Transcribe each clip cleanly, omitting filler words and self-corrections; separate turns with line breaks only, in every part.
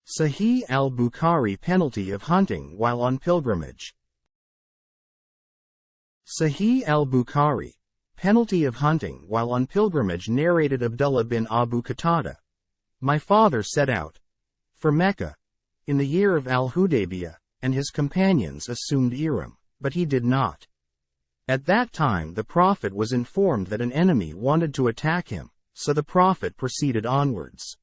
Sahih al-Bukhari. Penalty of hunting while on pilgrimage. Sahih al-Bukhari. Penalty of hunting while on pilgrimage. Narrated Abdullah bin Abu Qatada. My father set out for Mecca in the year of al-Hudaybiyah, and his companions assumed ihram, but he did not. At that time the Prophet was informed that an enemy wanted to attack him, so the Prophet proceeded onwards.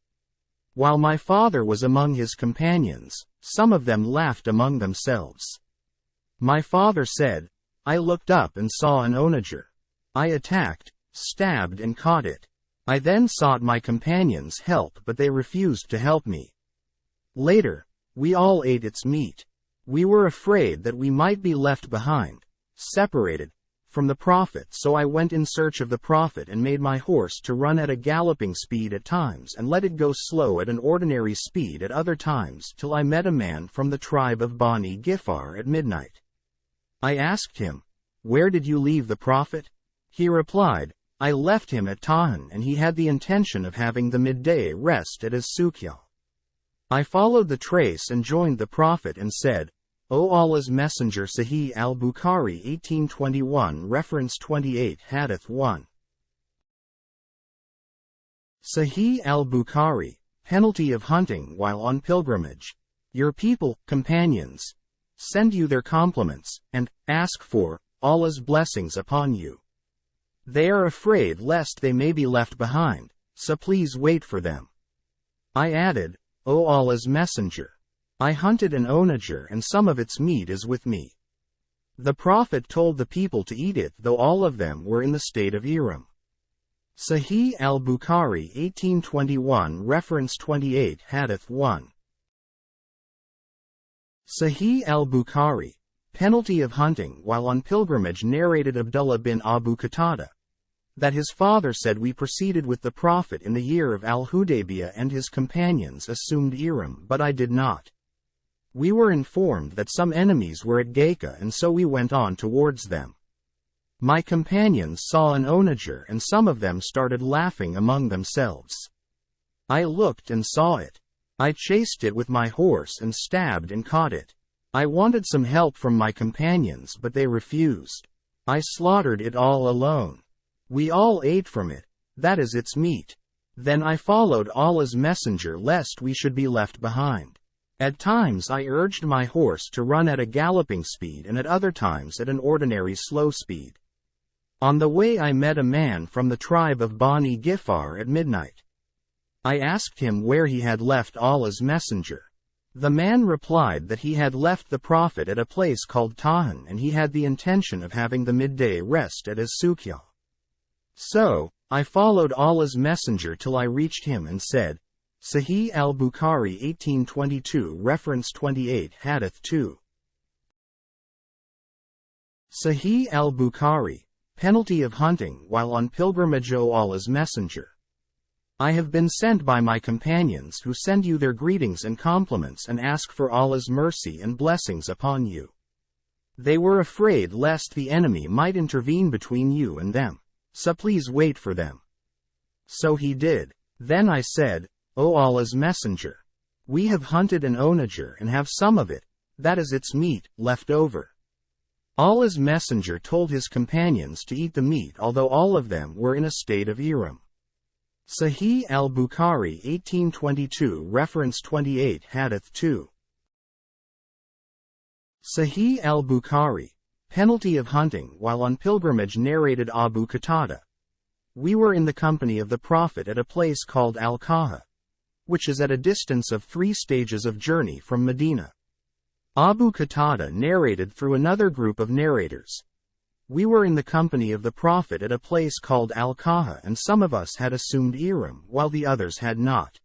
While my father was among his companions, some of them laughed among themselves. My father said, I looked up and saw an onager. I attacked, stabbed and caught it. I then sought my companions' help, but they refused to help me. Later, we all ate its meat. We were afraid that we might be left behind, separated from the Prophet, so I went in search of the Prophet and made my horse to run at a galloping speed at times and let it go slow at an ordinary speed at other times, till I met a man from the tribe of Bani Gifar at midnight. I asked him, Where did you leave the Prophet? He replied, I left him at Tahan, and he had the intention of having the midday rest at his Sukyal. I followed the trace and joined the Prophet and said, O Allah's Messenger. Sahih al-Bukhari 1821. Reference 28. Hadith 1. Sahih al-Bukhari. Penalty of hunting while on pilgrimage. Your people, companions, send you their compliments, and ask for Allah's blessings upon you. They are afraid lest they may be left behind, so please wait for them. I added, O Allah's Messenger, I hunted an onager and some of its meat is with me. The Prophet told the people to eat it, though all of them were in the state of ihram. Sahih al-Bukhari 1821. Reference 28. Hadith 1. Sahih al-Bukhari. Penalty of hunting while on pilgrimage. Narrated Abdullah bin Abu Qatada that his father said, We proceeded with the Prophet in the year of al-Hudaybiyah, and his companions assumed ihram, but I did not. We were informed that some enemies were at Gaika, and so we went on towards them. My companions saw an onager, and some of them started laughing among themselves. I looked and saw it. I chased it with my horse and stabbed and caught it. I wanted some help from my companions, but they refused. I slaughtered it all alone. We all ate from it, that is its meat. Then I followed Allah's Messenger lest we should be left behind. At times I urged my horse to run at a galloping speed, and at other times at an ordinary slow speed. On the way I met a man from the tribe of Bani Gifar at midnight. I asked him where he had left Allah's Messenger. The man replied that he had left the Prophet at a place called Tahan, and he had the intention of having the midday rest at his Sukyal. So, I followed Allah's Messenger till I reached him and said, Sahih al-Bukhari 1822. Reference 28. Hadith 2. Sahih al-Bukhari. Penalty of hunting while on pilgrimage. O Allah's Messenger, I have been sent by my companions, who send you their greetings and compliments and ask for Allah's mercy and blessings upon you. They were afraid lest the enemy might intervene between you and them, so please wait for them. So he did. Then I said, O Allah's Messenger, we have hunted an onager and have some of it, that is its meat, left over. Allah's Messenger told his companions to eat the meat, although all of them were in a state of ihram. Sahih al-Bukhari 1822. Reference 28. Hadith 2. Sahih al-Bukhari. Penalty of hunting while on pilgrimage. Narrated Abu Qatada. We were in the company of the Prophet at a place called Al-Kaha, which is at a distance of 3 stages of journey from Medina. Abu Qatada narrated through another group of narrators. We were in the company of the Prophet at a place called Al-Kaha, and some of us had assumed ihram, while the others had not.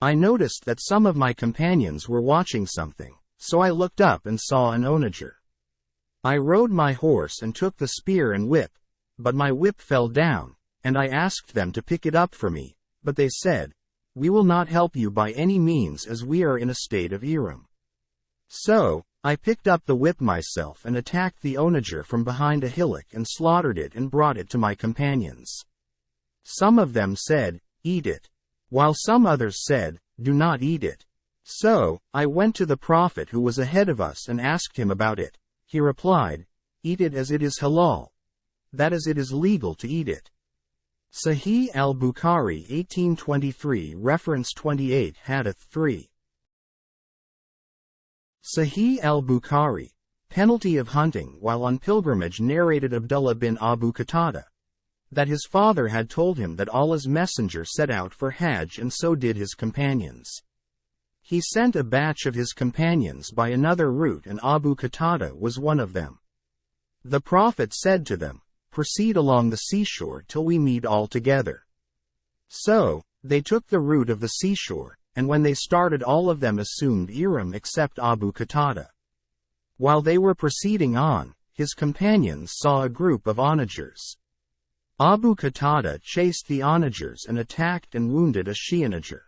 I noticed that some of my companions were watching something, so I looked up and saw an onager. I rode my horse and took the spear and whip, but my whip fell down, and I asked them to pick it up for me, but they said, We will not help you by any means, as we are in a state of ihram. So, I picked up the whip myself and attacked the onager from behind a hillock and slaughtered it and brought it to my companions. Some of them said, Eat it, while some others said, Do not eat it. So, I went to the Prophet who was ahead of us and asked him about it. He replied, "Eat it as it is halal. That is, it is legal to eat it." Sahih al-Bukhari 1823 reference 28 Hadith 3. Sahih al-Bukhari, penalty of hunting while on pilgrimage narrated Abdullah bin Abu Qatada, that his father had told him that Allah's messenger set out for Hajj and so did his companions. He sent a batch of his companions by another route and Abu Qatada was one of them. The Prophet said to them, "Proceed along the seashore till we meet all together." So, they took the route of the seashore, and when they started all of them assumed ihram except Abu Qatada. While they were proceeding on, his companions saw a group of onagers. Abu Qatada chased the onagers and attacked and wounded a she-onager.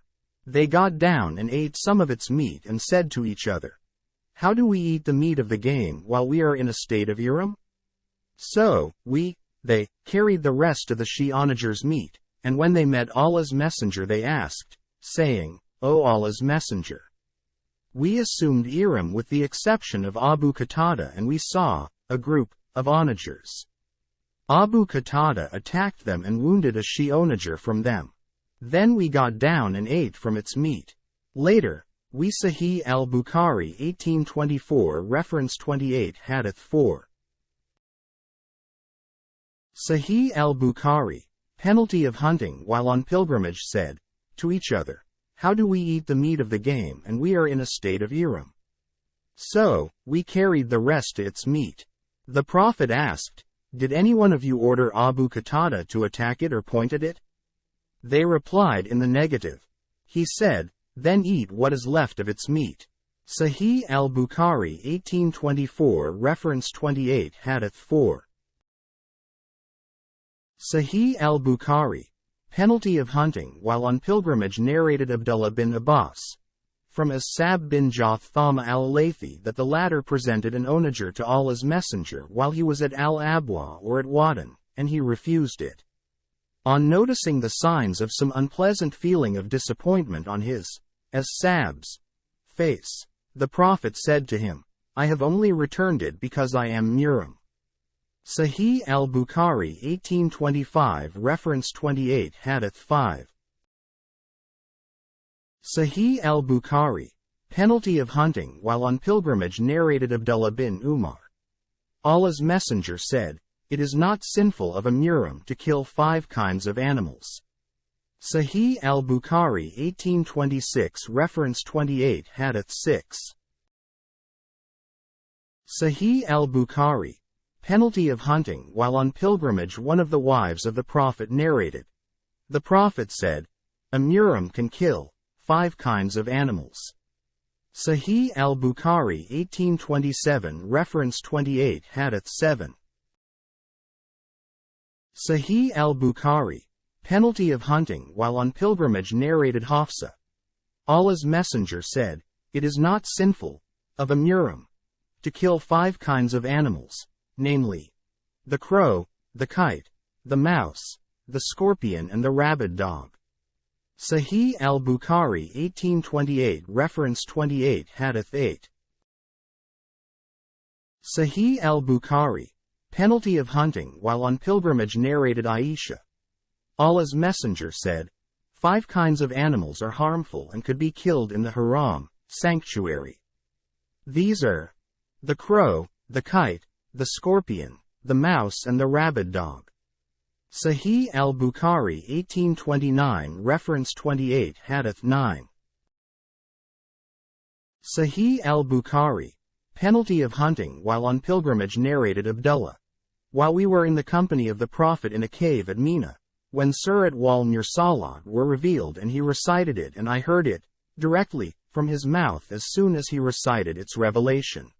They got down and ate some of its meat and said to each other, "How do we eat the meat of the game while we are in a state of ihram?" So, they carried the rest of the she-onager's meat, and when they met Allah's messenger they asked, saying, "O Allah's messenger, we assumed ihram with the exception of Abu Qatada and we saw a group of onagers." Abu Qatada attacked them and wounded a she-onager from them. Then we got down and ate from its meat. Later, we Sahih al-Bukhari 1824 reference 28 Hadith 4. Sahih al-Bukhari, penalty of hunting while on pilgrimage said, to each other, "How do we eat the meat of the game and we are in a state of ihram?" So, we carried the rest to its meat. The Prophet asked, "Did any one of you order Abu Qatada to attack it or point at it?" They replied in the negative. He said, "Then eat what is left of its meat." Sahih al-Bukhari 1824 reference 28 Hadith 4. Sahih al-Bukhari, penalty of hunting while on pilgrimage narrated Abdullah bin Abbas, from As-Sab bin Jathama al-Laythi that the latter presented an onager to Allah's messenger while he was at Al-Abwa or at Wadan, and he refused it. On noticing the signs of some unpleasant feeling of disappointment on his, As-Sab's, face, the Prophet said to him, "I have only returned it because I am muhrim." Sahih al-Bukhari 1825 reference 28 Hadith 5. Sahih al-Bukhari, penalty of hunting while on pilgrimage narrated Abdullah bin Umar. Allah's messenger said, "It is not sinful of a muhrim to kill 5 kinds of animals." Sahih al-Bukhari 1826 reference 28 Hadith 6. Sahih al-Bukhari, penalty of hunting while on pilgrimage one of the wives of the Prophet narrated. The Prophet said, "A muhrim can kill 5 kinds of animals." Sahih al-Bukhari 1827 reference 28 Hadith 7. Sahih al-Bukhari, penalty of hunting while on pilgrimage narrated Hafsa. Allah's messenger said, "It is not sinful of a muhrim to kill 5 kinds of animals, namely, the crow, the kite, the mouse, the scorpion and the rabid dog." Sahih al-Bukhari 1828 reference 28 Hadith 8. Sahih al-Bukhari, penalty of hunting while on pilgrimage narrated Aisha. Allah's messenger said, 5 kinds of animals are harmful and could be killed in the haram, sanctuary. These are the crow, the kite, the scorpion, the mouse and the rabid dog. Sahih al-Bukhari 1829 reference 28 Hadith 9. Sahih al-Bukhari, penalty of hunting while on pilgrimage narrated Abdullah. While we were in the company of the Prophet in a cave at Mina, when Surat wal-Mursalat were revealed and he recited it and I heard it, directly, from his mouth as soon as he recited its revelation.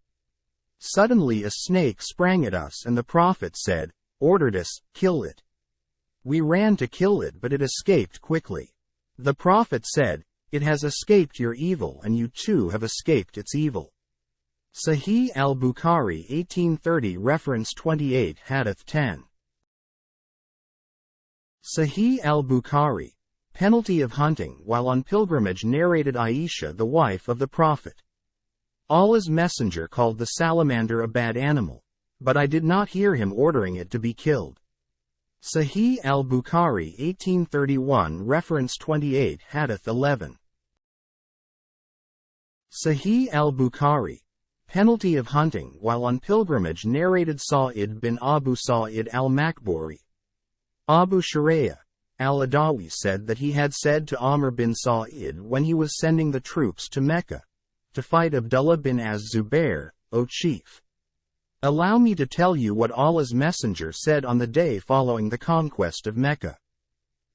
Suddenly a snake sprang at us and the Prophet said, "Ordered us, kill it." We ran to kill it but it escaped quickly. The Prophet said, "It has escaped your evil and you too have escaped its evil." Sahih al-Bukhari 1830 reference 28 Hadith 10. Sahih al-Bukhari, penalty of hunting while on pilgrimage, narrated Aisha, the wife of the Prophet. Allah's messenger called the salamander a bad animal, but I did not hear him ordering it to be killed. Sahih al-Bukhari 1831 reference 28 Hadith 11. Sahih al-Bukhari, penalty of hunting while on pilgrimage, narrated Sa'id bin Abu Sa'id al-Makburi. Abu Shurayh al-Adawi said that he had said to Amr bin Sa'id when he was sending the troops to Mecca to fight Abdullah bin Az-Zubair, "O chief, allow me to tell you what Allah's messenger said on the day following the conquest of Mecca.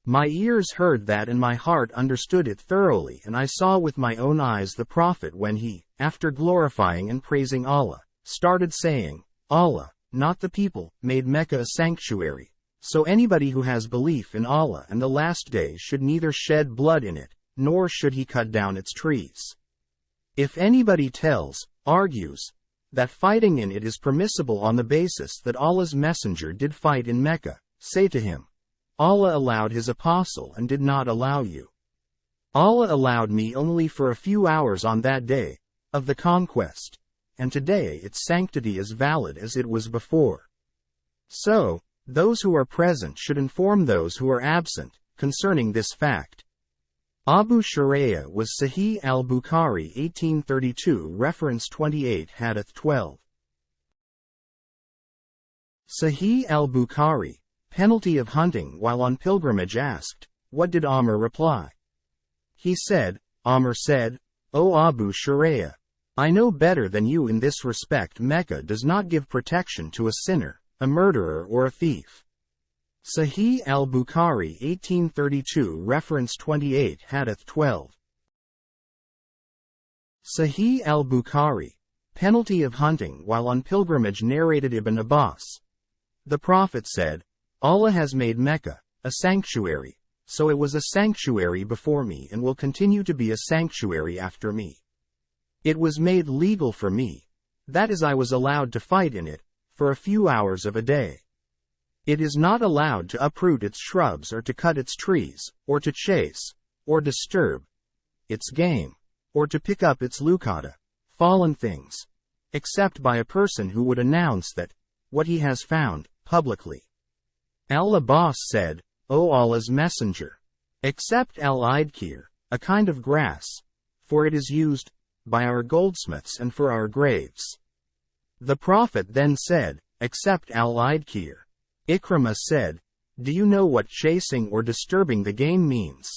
My ears heard that and my heart understood it thoroughly, and I saw with my own eyes the Prophet when he, after glorifying and praising Allah, started saying, Allah, not the people, made Mecca a sanctuary. So anybody who has belief in Allah and the last day should neither shed blood in it, nor should he cut down its trees. If anybody argues, that fighting in it is permissible on the basis that Allah's messenger did fight in Mecca, say to him, Allah allowed his apostle and did not allow you. Allah allowed me only for a few hours on that day of the conquest, and today its sanctity is valid as it was before. So, those who are present should inform those who are absent concerning this fact. Abu Shurayh was Sahih al-Bukhari 1832 reference 28 Hadith 12. Sahih al-Bukhari, penalty of hunting while on pilgrimage, asked, what did Amr reply? He said, Amr said, O Abu Shurayh, I know better than you in this respect. Mecca does not give protection to a sinner, a murderer or a thief. Sahih al-Bukhari 1832 reference 28 Hadith 12. Sahih al-Bukhari, penalty of hunting while on pilgrimage, narrated Ibn Abbas. The Prophet said, Allah has made Mecca a sanctuary, so it was a sanctuary before me and will continue to be a sanctuary after me. It was made legal for me, that is, I was allowed to fight in it for a few hours of a day. It is not allowed to uproot its shrubs or to cut its trees, or to chase, or disturb its game, or to pick up its lukata, fallen things, except by a person who would announce that, what he has found, publicly. Al-Abbas said, O Allah's messenger, except al-idkir, a kind of grass, for it is used by our goldsmiths and for our graves. The Prophet then said, except al-idkir. Ikrimah said, do you know what chasing or disturbing the game means?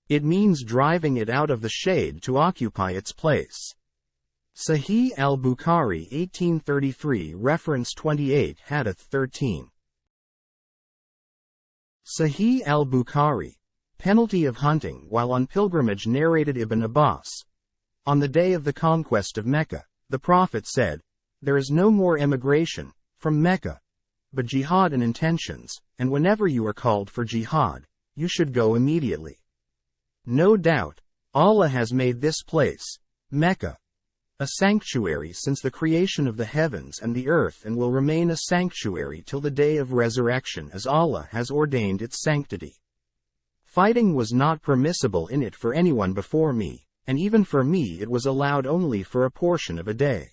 It means driving it out of the shade to occupy its place. Sahih al-Bukhari 1833 reference 28 Hadith 13. Sahih al-Bukhari, penalty of hunting while on pilgrimage, narrated Ibn Abbas. On the day of the conquest of Mecca, the Prophet said, there is no more emigration from Mecca, but jihad and intentions, and whenever you are called for jihad, you should go immediately. No doubt, Allah has made this place, Mecca, a sanctuary since the creation of the heavens and the earth, and will remain a sanctuary till the day of resurrection as Allah has ordained its sanctity. Fighting was not permissible in it for anyone before me, and even for me it was allowed only for a portion of a day.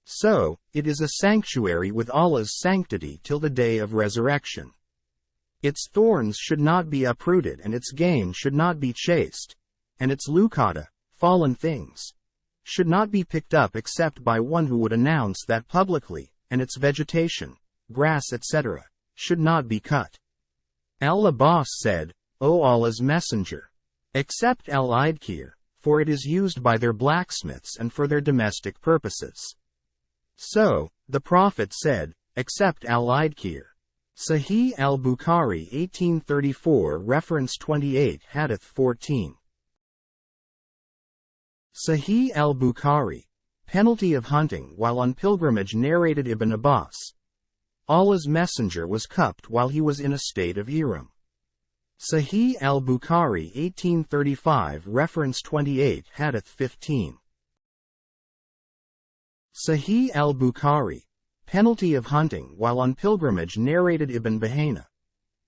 So, it is a sanctuary with Allah's sanctity till the day of resurrection. Its thorns should not be uprooted and its game should not be chased, and its lukata, fallen things, should not be picked up except by one who would announce that publicly, and its vegetation, grass etc., should not be cut. Al-Abbas said, O Allah's messenger, except al-idkir, for it is used by their blacksmiths and for their domestic purposes. So, the Prophet said, except al-idkir. Sahih al-Bukhari 1834 reference 28 Hadith 14. Sahih al-Bukhari, penalty of hunting while on pilgrimage, narrated Ibn Abbas. Allah's messenger was cupped while he was in a state of ihram. Sahih al-Bukhari 1835 reference 28 Hadith 15. Sahih al-Bukhari, penalty of hunting while on pilgrimage, narrated Ibn Bahana.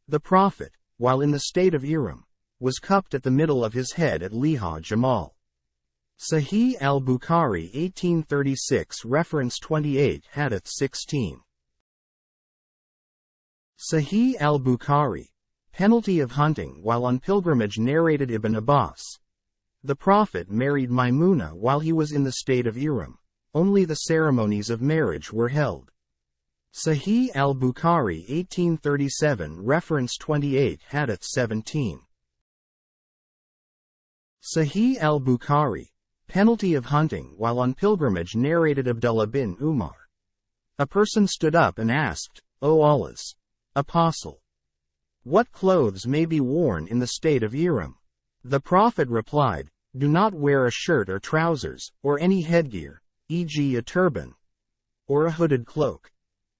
The Prophet, while in the state of ihram, was cupped at the middle of his head at Liha Jamal. Sahih al-Bukhari 1836 reference 28 Hadith 16. Sahih al-Bukhari, penalty of hunting while on pilgrimage narrated Ibn Abbas. The Prophet married Maimuna while he was in the state of Ihram. Only the ceremonies of marriage were held. Sahih al-Bukhari 1837 reference 28 Hadith 17. Sahih al-Bukhari, penalty of hunting while on pilgrimage narrated Abdullah bin Umar. A person stood up and asked, O Allah's Apostle, what clothes may be worn in the state of Ihram? The Prophet replied, do not wear a shirt or trousers, or any headgear, e.g. a turban, or a hooded cloak.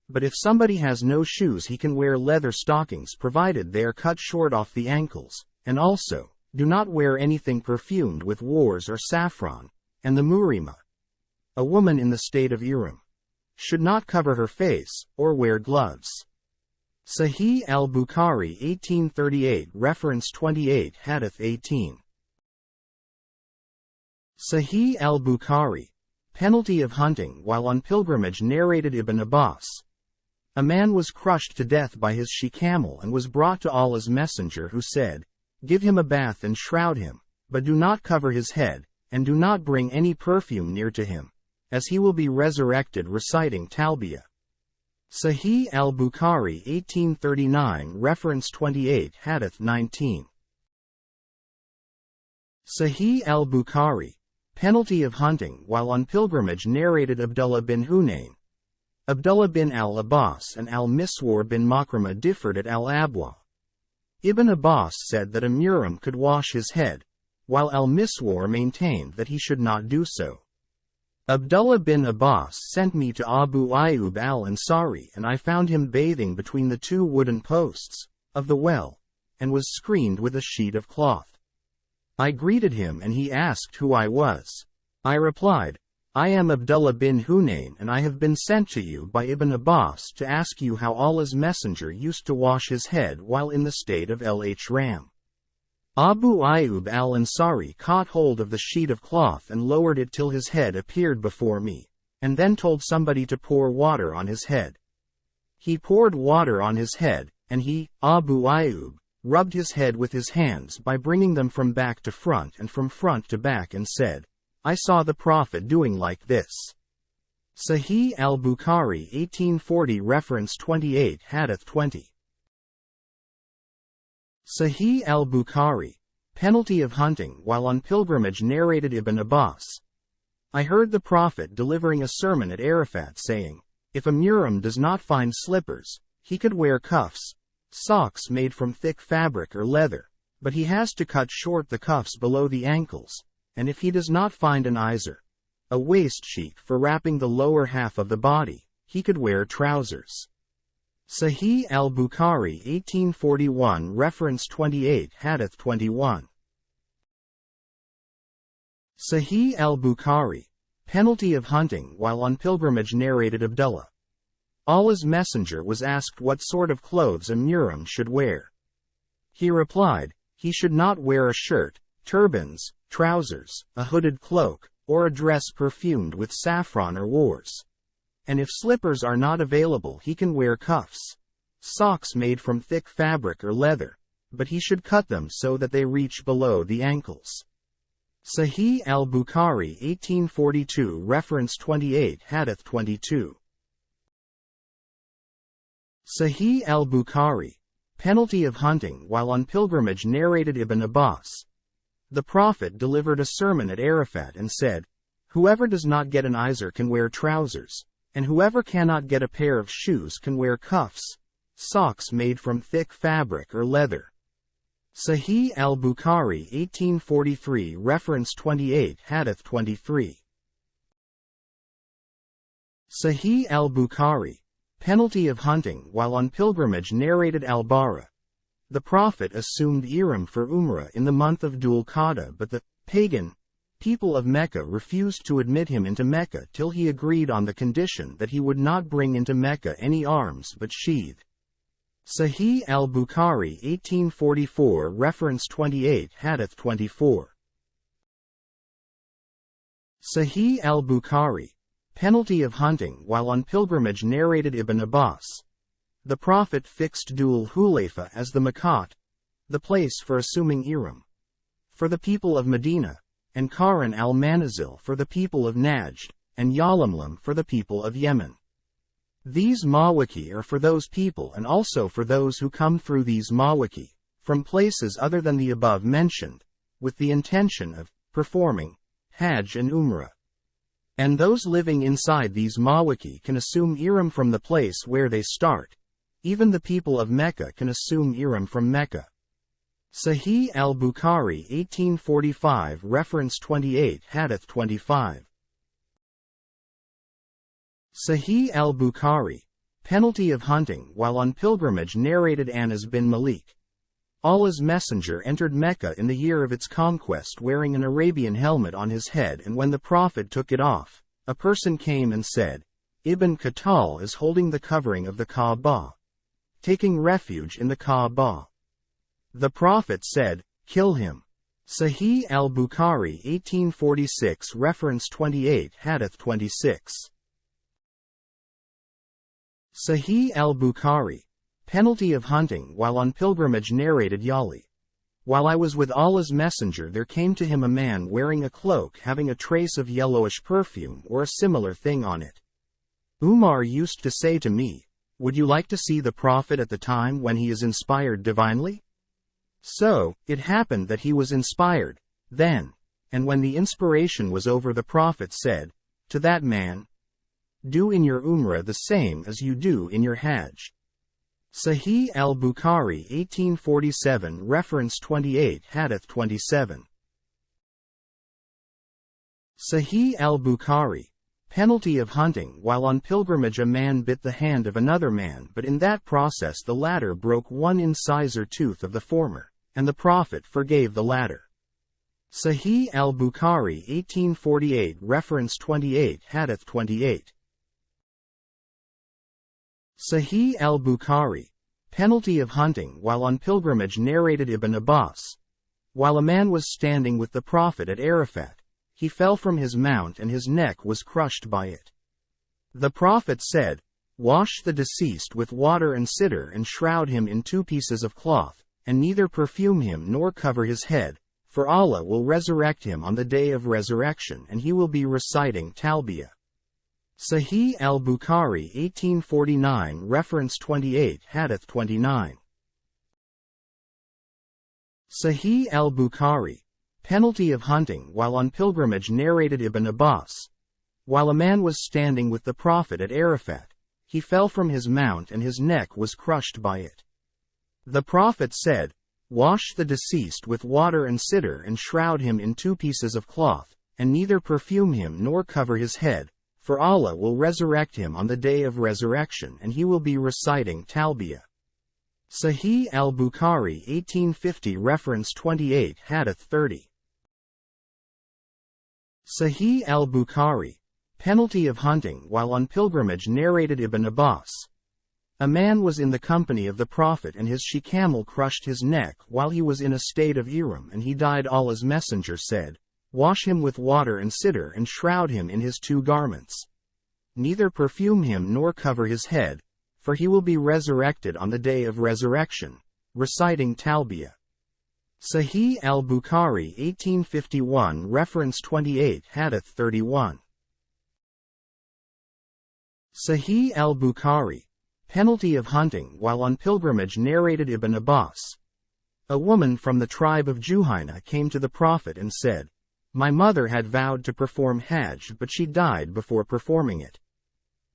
But if somebody has no shoes he can wear leather stockings provided they are cut short off the ankles, and also, do not wear anything perfumed with wars or saffron, and the murima, a woman in the state of Ihram, should not cover her face, or wear gloves. Sahih al-Bukhari 1838 reference 28 Hadith 18. Sahih al-Bukhari, penalty of hunting while on pilgrimage narrated Ibn Abbas. A man was crushed to death by his she-camel and was brought to Allah's Messenger who said, give him a bath and shroud him, but do not cover his head, and do not bring any perfume near to him, as he will be resurrected reciting Talbiyah. Sahih al-Bukhari 1839 reference 28 Hadith 19. Sahih al-Bukhari, penalty of hunting while on pilgrimage narrated Abdullah bin Hunayn. Abdullah bin al-Abbas and al-Miswar bin Makrama differed at al-Abwa. Ibn Abbas said that a muhrim could wash his head, while al-Miswar maintained that he should not do so. Abdullah bin Abbas sent me to Abu Ayyub al-Ansari and I found him bathing between the two wooden posts of the well, and was screened with a sheet of cloth. I greeted him and he asked who I was. I replied, I am Abdullah bin Hunayn and I have been sent to you by Ibn Abbas to ask you how Allah's Messenger used to wash his head while in the state of Al-Ihram. Abu Ayyub al-Ansari caught hold of the sheet of cloth and lowered it till his head appeared before me, and then told somebody to pour water on his head. He poured water on his head, and he, Abu Ayyub, rubbed his head with his hands by bringing them from back to front and from front to back and said, I saw the Prophet doing like this. Sahih al-Bukhari 1840 reference 28 Hadith 20. Sahih al-Bukhari, penalty of hunting while on pilgrimage narrated Ibn Abbas. I heard the Prophet delivering a sermon at Arafat saying, if a muhrim does not find slippers, he could wear cuffs, socks made from thick fabric or leather, but he has to cut short the cuffs below the ankles, and if he does not find an izar, a waist sheath for wrapping the lower half of the body, he could wear trousers. Sahih al-Bukhari 1841 reference 28 Hadith 21. Sahih al-Bukhari, penalty of hunting while on pilgrimage narrated Abdullah. Allah's Messenger was asked what sort of clothes a muhrim should wear. He replied, he should not wear a shirt, turbans, trousers, a hooded cloak, or a dress perfumed with saffron or wars. And if slippers are not available he can wear cuffs, socks made from thick fabric or leather, but he should cut them so that they reach below the ankles. Sahih al-Bukhari 1842 reference 28 Hadith 22. Sahih al-Bukhari, penalty of hunting while on pilgrimage narrated Ibn Abbas. The Prophet delivered a sermon at Arafat and said, whoever does not get an izar can wear trousers, and whoever cannot get a pair of shoes can wear cuffs, socks made from thick fabric or leather. Sahih al-Bukhari 1843 reference 28 Hadith 23. Sahih al-Bukhari, penalty of hunting while on pilgrimage narrated al-Bara. The Prophet assumed Ihram for Umrah in the month of Dhul Qa'dah, but the pagan people of Mecca refused to admit him into Mecca till he agreed on the condition that he would not bring into Mecca any arms but sheathed Sahih al-Bukhari 1844 Reference 28 Hadith 24. Sahih al-Bukhari. Penalty of hunting while on pilgrimage narrated Ibn Abbas. The Prophet fixed Dhul Hulayfa as the Miqat, the place for assuming Ihram, for the people of Medina, and Qaran al-Manazil for the people of Najd, and Yalamlam for the people of Yemen. These mawaki are for those people and also for those who come through these mawaki, from places other than the above mentioned, with the intention of performing Hajj and Umrah. And those living inside these mawaki can assume Ihram from the place where they start. Even the people of Mecca can assume Ihram from Mecca. Sahih al-Bukhari 1845 Reference 28 Hadith 25. Sahih al-Bukhari. Penalty of hunting while on pilgrimage narrated Anas bin Malik. Allah's messenger entered Mecca in the year of its conquest wearing an Arabian helmet on his head, and when the Prophet took it off, a person came and said, Ibn Khattal is holding the covering of the Kaaba, taking refuge in the Kaaba. The Prophet said, kill him. Sahih al-Bukhari 1846 Reference 28 Hadith 26. Sahih al-Bukhari. Penalty of hunting while on pilgrimage narrated Yali. While I was with Allah's messenger there came to him a man wearing a cloak having a trace of yellowish perfume or a similar thing on it. Umar used to say to me, would you like to see the Prophet at the time when he is inspired divinely? So, it happened that he was inspired, then, and when the inspiration was over the Prophet said, to that man, do in your Umrah the same as you do in your Hajj. Sahih al-Bukhari 1847 Reference 28 Hadith 27. Sahih al-Bukhari. Penalty of hunting while on pilgrimage. A man bit the hand of another man, but in that process the latter broke one incisor tooth of the former, and the Prophet forgave the latter. Sahih al-Bukhari 1848 Reference 28 Hadith 28. Sahih al-Bukhari. Penalty of hunting while on pilgrimage narrated Ibn Abbas. While a man was standing with the Prophet at Arafat, he fell from his mount and his neck was crushed by it. The Prophet said, wash the deceased with water and sidr and shroud him in 2 pieces of cloth, and neither perfume him nor cover his head, for Allah will resurrect him on the day of resurrection and he will be reciting Talbiyah. Sahih al-Bukhari 1849 Reference 28 Hadith 29. Sahih al-Bukhari. Penalty of hunting while on pilgrimage narrated Ibn Abbas. While a man was standing with the Prophet at Arafat, he fell from his mount and his neck was crushed by it. The Prophet said, wash the deceased with water and sidr and shroud him in 2 pieces of cloth, and neither perfume him nor cover his head, for Allah will resurrect him on the day of resurrection and he will be reciting Talbiyah. Sahih al-Bukhari 1850 Reference 28 Hadith 30. Sahih al-Bukhari. Penalty of hunting while on pilgrimage narrated Ibn Abbas. A man was in the company of the Prophet and his she-camel crushed his neck while he was in a state of Ihram and he died. Allah's messenger said, wash him with water and sidr and shroud him in his 2 garments. Neither perfume him nor cover his head, for he will be resurrected on the day of resurrection, reciting Talbiyah. Sahih al-Bukhari 1851 Reference 28 Hadith 31. Sahih al-Bukhari. Penalty of hunting while on pilgrimage narrated Ibn Abbas. A woman from the tribe of Juhayna came to the Prophet and said, my mother had vowed to perform Hajj but she died before performing it.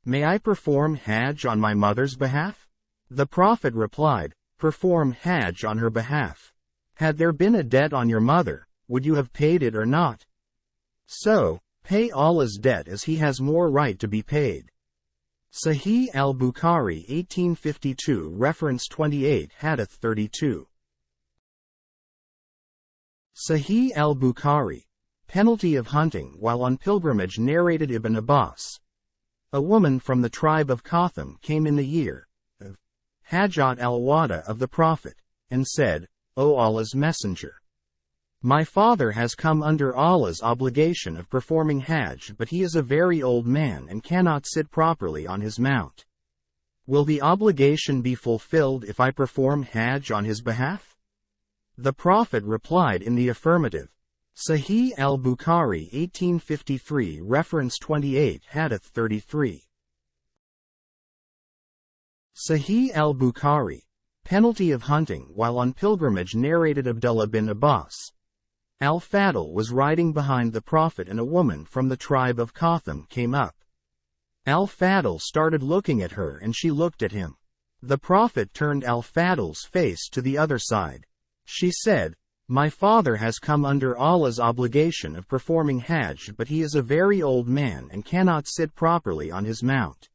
May I perform Hajj on my mother's behalf? The Prophet replied, perform Hajj on her behalf. Had there been a debt on your mother, would you have paid it or not? So, pay Allah's debt as he has more right to be paid. Sahih al-Bukhari 1852 Reference 28 Hadith 32. Sahih al-Bukhari. Penalty of hunting while on pilgrimage narrated Ibn Abbas. A woman from the tribe of Qatham came in the year of Hajjat al-Wada of the Prophet, and said, O Allah's Messenger, my father has come under Allah's obligation of performing Hajj, but he is a very old man and cannot sit properly on his mount. Will the obligation be fulfilled if I perform Hajj on his behalf? The Prophet replied in the affirmative. Sahih al-Bukhari 1853 reference 28 Hadith 33. Sahih al-Bukhari, penalty of hunting while on pilgrimage narrated Abdullah bin Abbas. Al-Fadl was riding behind the Prophet and a woman from the tribe of Qatham came up. Al-Fadl started looking at her and she looked at him. The Prophet turned Al-Fadl's face to the other side. She said, my father has come under Allah's obligation of performing Hajj, but he is a very old man and cannot sit properly on his mount.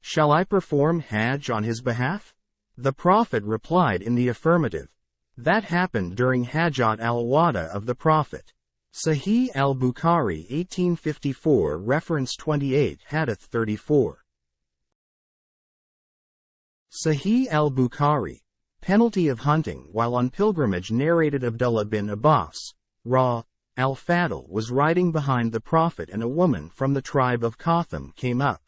Shall I perform Hajj on his behalf? The Prophet replied in the affirmative. That happened during Hajjat al-Wada of the Prophet. Sahih al-Bukhari 1854 reference 28 Hadith 34. Sahih al-Bukhari, penalty of hunting while on pilgrimage narrated Abdullah bin Abbas. Al-Fadl was riding behind the Prophet and a woman from the tribe of Qatham came up.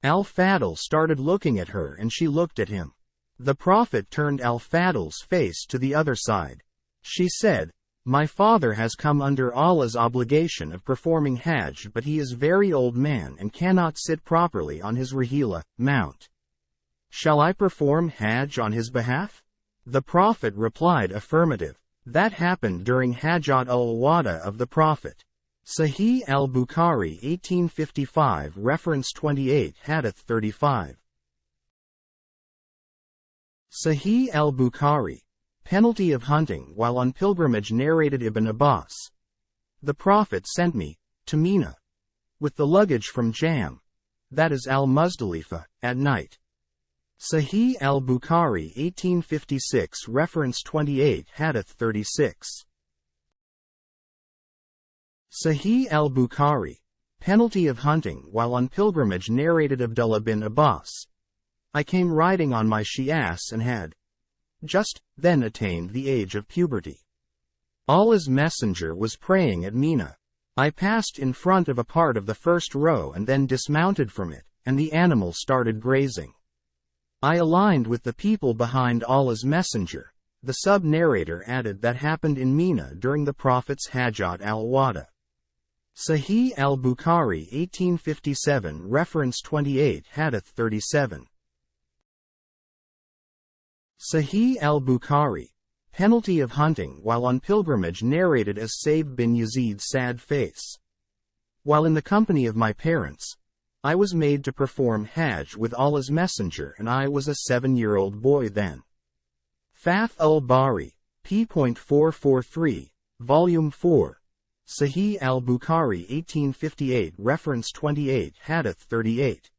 Al-Fadl started looking at her and she looked at him. The Prophet turned Al-Fadl's face to the other side. She said, my father has come under Allah's obligation of performing Hajj, but he is very old man and cannot sit properly on his rahila, mount. Shall I perform Hajj on his behalf? The Prophet replied affirmative. That happened during Hajjat al-Wada of the Prophet. Sahih al-Bukhari 1855 reference 28 Hadith 35. Sahih al-Bukhari, penalty of hunting while on pilgrimage narrated Ibn Abbas. The Prophet sent me to Mina with the luggage from Jam, that is al-Muzdalifah, at night. Sahih al-Bukhari 1856 reference 28 Hadith 36. Sahih al-Bukhari, penalty of hunting while on pilgrimage narrated Abdullah bin Abbas. I came riding on my she-ass and had just then attained the age of puberty. Allah's Messenger was praying at Mina. I passed in front of a part of the first row and then dismounted from it, and the animal started grazing. I aligned with the people behind Allah's Messenger. The sub-narrator added that happened in Mina during the Prophet's Hajjat al-Wada. Sahih al-Bukhari 1857 reference 28 Hadith 37. Sahih al-Bukhari, penalty of hunting while on pilgrimage narrated as Saib bin Yazid's sad face. While in the company of my parents, I was made to perform Hajj with Allah's Messenger and I was a 7-year-old boy then. Fath al-Bari, p.443, Volume 4. Sahih al-Bukhari 1858 reference 28 Hadith 38.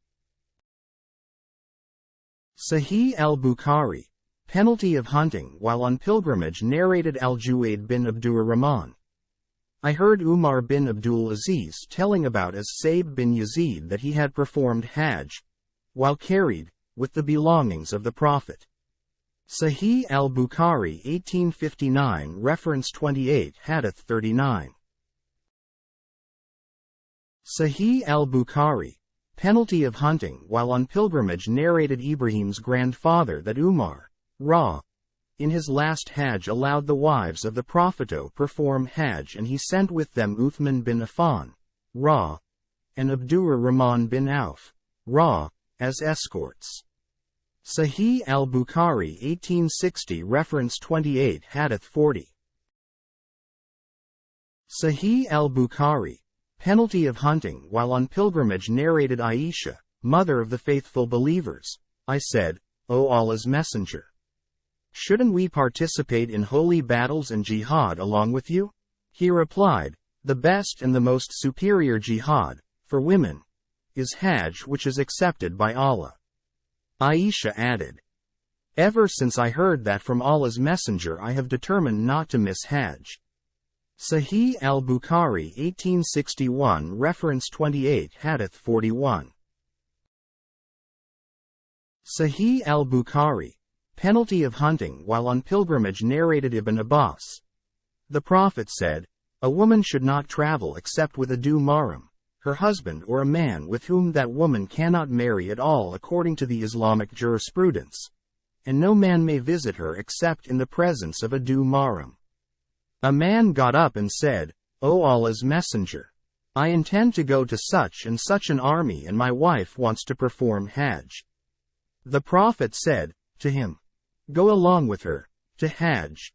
Sahih al-Bukhari, penalty of hunting while on pilgrimage narrated al-Juwayd bin Abdur Rahman. I heard Umar bin Abdul Aziz telling about as Saib bin Yazid that he had performed Hajj, while carried, with the belongings of the Prophet. Sahih al-Bukhari 1859 reference 28 Hadith 39. Sahih al-Bukhari, penalty of hunting while on pilgrimage narrated Ibrahim's grandfather that Umar, in his last Hajj allowed the wives of the Prophet to perform Hajj and he sent with them Uthman bin Affan, and Abdur Rahman bin Auf, as escorts. Sahih al-Bukhari 1860 reference 28 Hadith 40. Sahih al-Bukhari, penalty of hunting while on pilgrimage narrated Aisha, mother of the faithful believers. I said, O Allah's Messenger, shouldn't we participate in holy battles and jihad along with you? He replied, the best and the most superior jihad, for women, is Hajj, which is accepted by Allah. Aisha added, ever since I heard that from Allah's Messenger I have determined not to miss Hajj. Sahih al-Bukhari 1861 reference 28 Hadith 41. Sahih al-Bukhari. Penalty of hunting while on pilgrimage, narrated Ibn Abbas. The Prophet said, "A woman should not travel except with a due mahram, her husband or a man with whom that woman cannot marry at all according to the Islamic jurisprudence. And no man may visit her except in the presence of a due mahram." A man got up and said, "O Allah's Messenger, I intend to go to such and such an army and my wife wants to perform Hajj." The Prophet said to him, "Go along with her to Hajj."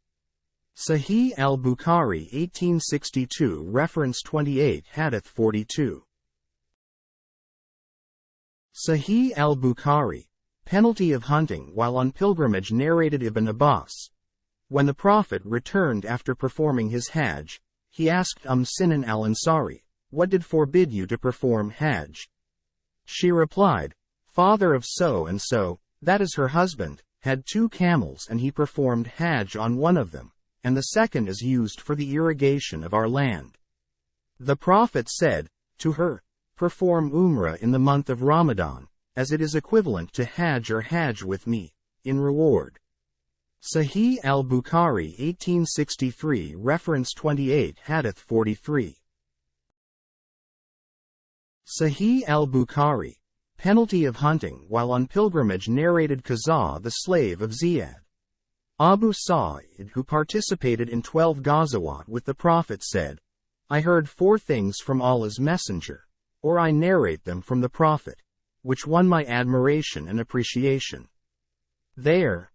Sahih al-Bukhari 1862 reference 28 Hadith 42. Sahih al-Bukhari. Penalty of hunting while on pilgrimage, narrated Ibn Abbas. When the Prophet returned after performing his Hajj, he asked Sinan al-Ansari, "What did forbid you to perform Hajj?" She replied, "Father of so-and-so, that is her husband, had 2 camels and he performed Hajj on one of them, and the second is used for the irrigation of our land." The Prophet said to her, "Perform Umrah in the month of Ramadan, as it is equivalent to Hajj or Hajj with me, in reward." Sahih al-Bukhari 1863 reference 28 Hadith 43. Sahih al-Bukhari. Penalty of hunting while on pilgrimage, narrated Qaza, the slave of Ziyad. Abu Sa'id, who participated in 12 Ghazawat with the Prophet, said, "I heard 4 things from Allah's Messenger, or I narrate them from the Prophet, which won my admiration and appreciation. There.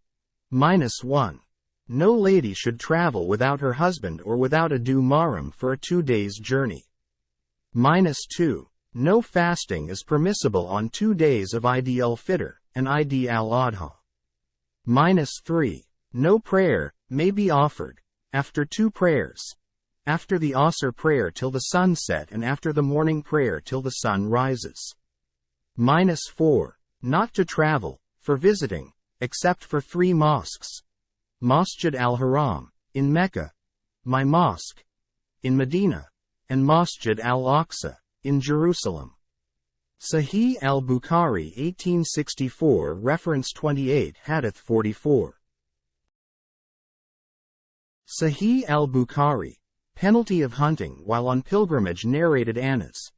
-1. No lady should travel without her husband or without a due mahram for a 2 days' journey. -2. No fasting is permissible on 2 days of Eid al-Fitr and Eid al-Adha. -3. No prayer may be offered after 2 prayers, after the Asr prayer till the sun set and after the morning prayer till the sun rises. -4. Not to travel for visiting, except for 3 mosques. Masjid al-Haram, in Mecca, my mosque, in Medina, and Masjid al-Aqsa, in Jerusalem. Sahih al-Bukhari 1864 reference 28 Hadith 44. Sahih al-Bukhari. Penalty of hunting while on pilgrimage, narrated Anas.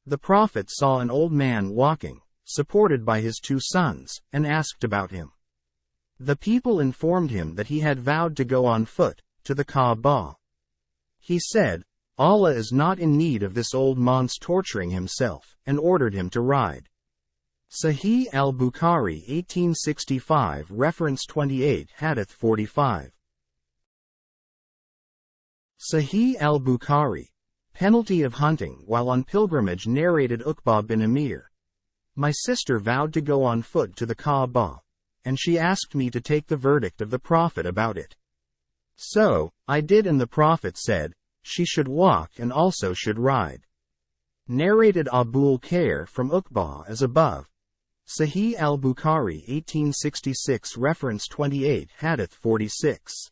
The Prophet saw an old man walking, supported by his 2 sons, and asked about him. The people informed him that he had vowed to go on foot to the Kaaba. He said, "Allah is not in need of this old man's torturing himself," and ordered him to ride. Sahih al-Bukhari 1865 reference 28 Hadith 45. Sahih al-Bukhari. Penalty of hunting while on pilgrimage, narrated Uqba bin Amir. My sister vowed to go on foot to the Kaaba, and she asked me to take the verdict of the Prophet about it. So I did, and the Prophet said, she should walk and also should ride. Narrated Abul Khair from Uqba as above. Sahih al-Bukhari 1866 reference 28 Hadith 46.